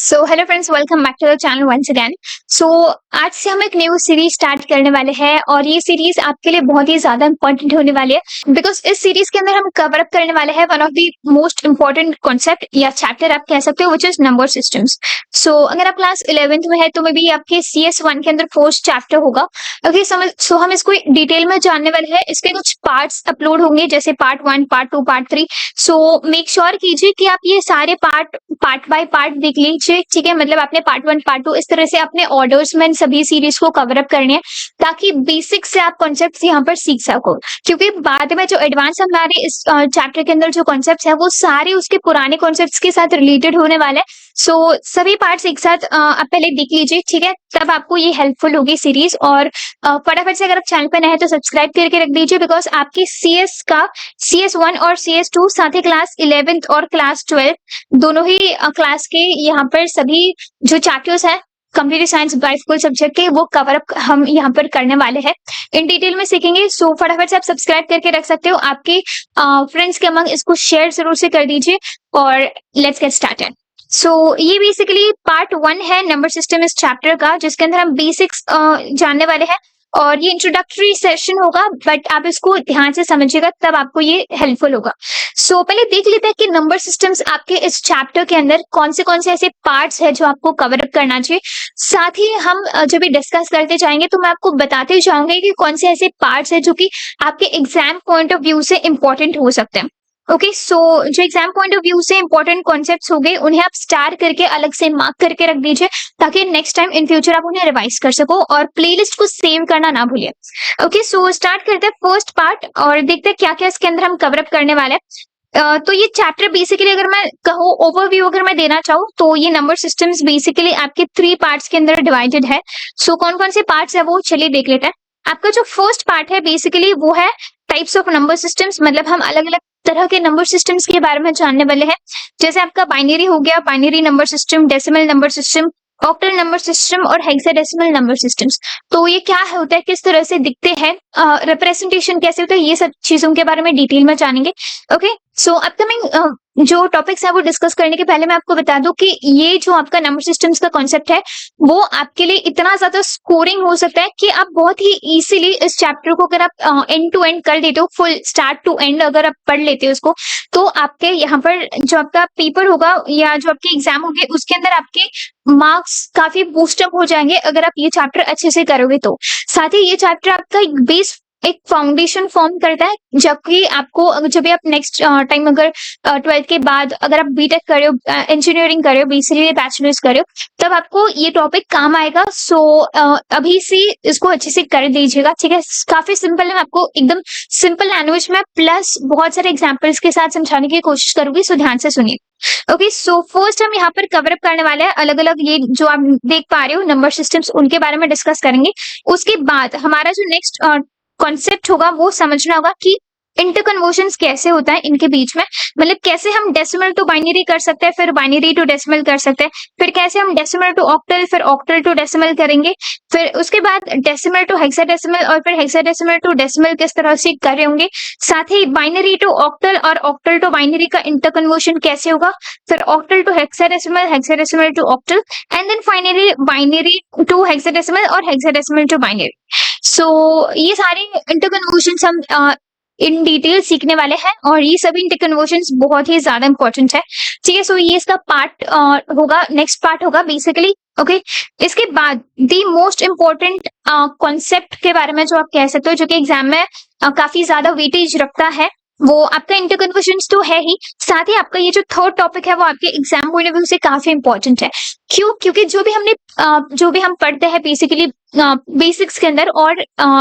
So hello friends, welcome back to the channel once again. So आज से हम एक न्यू सीरीज स्टार्ट करने वाले हैं और ये सीरीज आपके लिए बहुत ही ज्यादा इंपॉर्टेंट होने वाली है बिकॉज इस सीरीज के अंदर हम कवर अप करने वाले हैं one of the most important concept या चैप्टर आप कह सकते हो विच इज नंबर सिस्टम्स। सो अगर आप क्लास 11th में है तो मे बी आपके CS1 के अंदर फर्स्ट चैप्टर होगा। ओके, सो हम इसको डिटेल में जानने वाले हैं। इसके कुछ पार्ट्स अपलोड होंगे जैसे part 1, part 2, part 3। So make sure कीजिए कि आप ये सारे पार्ट बाय पार्ट देख लीजिए, ठीक है। मतलब आपने पार्ट 1, पार्ट 2 इस तरह से अपने ऑर्डर्स में सभी सीरीज को कवर अप करने हैं ताकि बेसिक से आप कॉन्सेप्ट यहाँ पर सीख सको, क्योंकि बाद में जो एडवांस हमारे इस चैप्टर के अंदर जो कॉन्सेप्ट है वो सारे उसके पुराने कॉन्सेप्ट के साथ रिलेटेड होने वाले हैं। सो सभी पार्ट्स एक साथ आप पहले देख लीजिए, ठीक है, तब आपको ये हेल्पफुल होगी सीरीज। और फटाफट से अगर आप चैनल पर नए हैं तो सब्सक्राइब करके रख दीजिए बिकॉज आपकी CS1 और CS2 साथ ही क्लास 11th और क्लास 12 दोनों ही क्लास के यहाँ पर सभी जो चैप्टर्स हैं कंप्यूटर साइंस बायोलॉजिकल सब्जेक्ट के वो कवर अप हम यहाँ पर करने वाले हैं, इन डिटेल में सीखेंगे। सो फटाफट से आप सब्सक्राइब करके रख सकते हो, आपके फ्रेंड्स के अमंग इसको शेयर जरूर से कर दीजिए और लेट्स गेट स्टार्टेड। सो ये बेसिकली पार्ट 1 है नंबर सिस्टम इस चैप्टर का, जिसके अंदर हम बेसिक्स जानने वाले हैं और ये इंट्रोडक्टरी सेशन होगा, बट आप इसको ध्यान से समझिएगा तब आपको ये हेल्पफुल होगा। सो पहले देख लेते हैं कि नंबर सिस्टम्स आपके इस चैप्टर के अंदर कौन से ऐसे पार्ट्स है जो आपको कवर अप करना चाहिए। साथ ही हम जब भी डिस्कस करते जाएंगे तो मैं आपको बताते जाऊंगी कि कौन से ऐसे पार्ट्स है जो कि आपके एग्जाम पॉइंट ऑफ व्यू से इंपॉर्टेंट हो सकते हैं। ओके, सो जो एग्जाम पॉइंट ऑफ व्यू से इंपॉर्टेंट कॉन्सेप्ट्स हो गए उन्हें आप स्टार करके अलग से मार्क करके रख दीजिए ताकि नेक्स्ट टाइम इन फ्यूचर आप उन्हें रिवाइज कर सको और प्लेलिस्ट को सेव करना ना भूलिए। ओके, सो स्टार्ट करते हैं फर्स्ट पार्ट और देखते हैं क्या क्या इसके अंदर हम कवर अप करने वाले हैं। तो ये चैप्टर बेसिकली अगर मैं कहूँ ओवरव्यू अगर मैं देना चाहूँ तो ये नंबर सिस्टम्स बेसिकली आपके 3 पार्ट्स के अंदर डिवाइडेड है। सो कौन कौन से पार्ट्स है वो चलिए देख लेते हैं। आपका जो फर्स्ट पार्ट है बेसिकली वो है टाइप्स ऑफ नंबर सिस्टम्स, मतलब हम अलग अलग तरह के नंबर सिस्टम्स के बारे में जानने वाले हैं। जैसे आपका बाइनरी हो गया, binary number system, decimal number system, octal number system और हेक्साडेसिमल नंबर सिस्टम्स। तो ये क्या होता है, किस तरह से दिखते हैं, रिप्रेजेंटेशन कैसे होता है, ये सब चीजों के बारे में डिटेल में जानेंगे। ओके, सो अपकमिंग जो टॉपिक्स है वो डिस्कस करने के पहले मैं आपको बता दूं कि ये जो आपका नंबर सिस्टम्स का कॉन्सेप्ट है वो आपके लिए इतना ज्यादा स्कोरिंग हो सकता है कि आप बहुत ही इजीली इस चैप्टर को अगर आप एंड टू एंड कर देते हो, फुल स्टार्ट टू एंड अगर आप पढ़ लेते हो उसको, तो आपके यहाँ पर जो आपका पेपर होगा या जो आपके एग्जाम होंगे उसके अंदर आपके मार्क्स काफी बूस्टअप हो जाएंगे अगर आप ये चैप्टर अच्छे से करोगे तो। साथ ही ये चैप्टर आपका एक बेस एक फाउंडेशन फॉर्म करता है, जबकि आपको जब भी आप नेक्स्ट टाइम अगर 12th के बाद अगर आप बीटेक कर रहे हो, इंजीनियरिंग कर रहे हो, बेसिकली बैचलर्स कर रहे हो, तब आपको ये टॉपिक काम आएगा। सो अभी से इसको अच्छे से कर दीजिएगा, ठीक है। काफी सिंपल है, मैं आपको एकदम सिंपल लैंग्वेज में प्लस बहुत सारे एग्जाम्पल्स के साथ समझाने की कोशिश करूंगी, सो ध्यान से सुनिए। ओके, सो फर्स्ट हम यहाँ पर कवर अप करने वाले हैं अलग अलग ये जो आप देख पा रहे हो नंबर सिस्टम्स, उनके बारे में डिस्कस करेंगे। उसके बाद हमारा जो नेक्स्ट कॉन्सेप्ट होगा वो समझना होगा कि इंटरकन्वर्जन्स कैसे होता है इनके बीच में, मतलब कैसे हम डेसिमल टू बाइनरी कर सकते हैं, फिर बाइनरी टू डेसिमल कर सकते हैं, फिर कैसे हम डेसिमल टू ऑक्टल, फिर ऑक्टल टू डेसिमल करेंगे, फिर उसके बाद डेसिमल टू हेक्साडेसिमल और फिर हेक्साडेसिमल टू डेसिमल किस तरह से कर रहे होंगे। साथ ही बाइनरी टू ऑक्टल और ऑक्टल टू बाइनरी का इंटरकन्वर्जन कैसे होगा, फिर octal to hexadecimal, hexadecimal to octal and then finally binary to hexadecimal और हेक्साडेसिमल टू बाइनरी। सो ये सारे इंटरकन्वर्जन्स हम इन डिटेल सीखने वाले हैं और ये सभी इंटरकन्वर्जन्स बहुत ही ज्यादा इंपॉर्टेंट है, ठीक है। सो ये इसका पार्ट होगा, नेक्स्ट पार्ट होगा बेसिकली। ओके, इसके बाद द मोस्ट इम्पोर्टेंट कॉन्सेप्ट के बारे में जो आप कह सकते हो जो कि एग्जाम में काफी ज्यादा वेटेज रखता है, वो आपका इंटरकन्वर्जन्स तो है ही, साथ ही आपका ये जो थर्ड टॉपिक है वो आपके एग्जाम पॉइंट ऑफ व्यू से काफी इंपॉर्टेंट है। क्यों? क्योंकि जो भी हम पढ़ते हैं बेसिकली बेसिक्स के अंदर और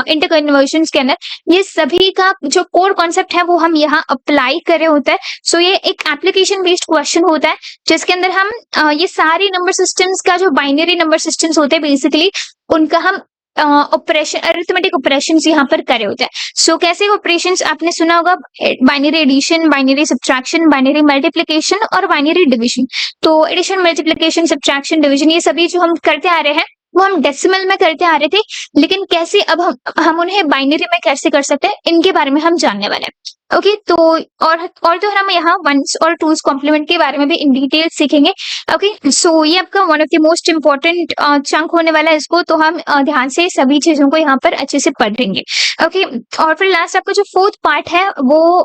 इंटरकन्वर्जन्स के अंदर, ये सभी का जो कोर कॉन्सेप्ट है वो हम यहाँ अप्लाई कर रहे होते हैं। सो ये एक एप्लीकेशन बेस्ड क्वेश्चन होता है जिसके अंदर हम ये सारे नंबर सिस्टम्स का जो बाइनरी नंबर सिस्टम्स होते हैं बेसिकली उनका हम ऑपरेशन अरिथमेटिक ऑपरेशंस यहाँ पर करे होते हैं। सो कैसे ऑपरेशंस आपने सुना होगा, binary addition, binary subtraction, binary multiplication और बाइनरी डिवीजन। तो एडिशन, मल्टीप्लिकेशन, सब्ट्रैक्शन, डिवीजन ये सभी जो हम करते आ रहे हैं वो हम डेसिमल में करते आ रहे थे, लेकिन कैसे अब हम उन्हें बाइनरी में कैसे कर सकते हैं इनके बारे में हम जानने वाले हैं। ओके, तो और तो हम यहाँ वंस और टूज कॉम्प्लीमेंट के बारे में भी इन डिटेल सीखेंगे। ओके, सो ये आपका one of the most important chunk होने वाला है इसको, तो हम ध्यान से सभी चीजों को यहाँ पर अच्छे से पढ़ेंगे। ओके, और फिर लास्ट आपका जो फोर्थ पार्ट है वो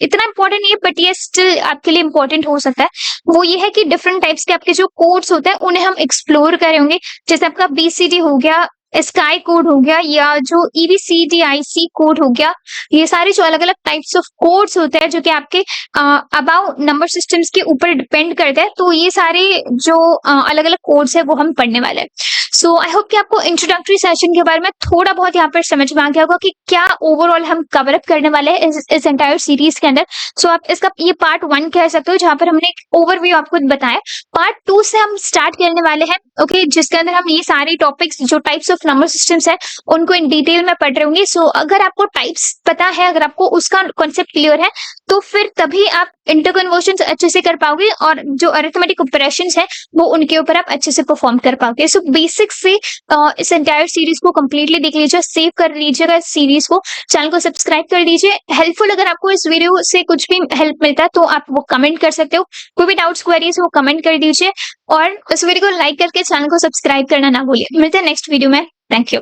इतना इम्पोर्टेंट नहीं है, बट ये स्टिल आपके लिए इम्पोर्टेंट हो सकता है। वो ये है कि डिफरेंट टाइप्स के आपके जो कोड्स होते हैं उन्हें हम एक्सप्लोर करेंगे। जैसे आपका BCD हो गया, स्काई कोड हो गया, या जो EBCDIC कोड हो गया, ये सारे जो अलग अलग टाइप्स ऑफ कोड्स होते हैं जो कि आपके अबाउ नंबर सिस्टम्स के ऊपर डिपेंड करते हैं, तो ये सारे जो अलग अलग कोड्स है वो हम पढ़ने वाले हैं। सो आई होप कि आपको इंट्रोडक्टरी सेशन के बारे में थोड़ा बहुत यहाँ पर समझ में आ गया होगा कि क्या ओवरऑल हम कवर अप करने वाले हैं इस एंटायर सीरीज के अंदर। सो आप इसका ये पार्ट 1 कह सकते हो, जहां पर हमने एक ओवरव्यू आपको बताया। पार्ट 2 से हम स्टार्ट करने वाले हैं, ओके, जिसके अंदर हम ये सारे टॉपिक्स जो टाइप्स ऑफ नंबर सिस्टम्स है उनको इन डिटेल में पढ़ रहे होंगे। सो अगर आपको टाइप्स पता है, अगर आपको उसका कॉन्सेप्ट क्लियर है, तो फिर तभी आप इंटर कन्वर्जन अच्छे से कर पाओगे और जो अरिथमेटिक ऑपरेशंस है वो उनके ऊपर आप अच्छे से परफॉर्म कर पाओगे। सो बेसिक से इस एंटायर सीरीज को कंप्लीटली देख लीजिए, सेव कर लीजिएगा इस सीरीज को, चैनल को सब्सक्राइब कर लीजिए। हेल्पफुल अगर आपको इस वीडियो से कुछ भी हेल्प मिलता है तो आप वो कमेंट कर सकते हो, कोई भी डाउट्स क्वेरीज वो कमेंट कर दीजिए, और इस वीडियो को लाइक करके चैनल को सब्सक्राइब करना ना भूलिए। मिलते हैं नेक्स्ट वीडियो में। Thank you.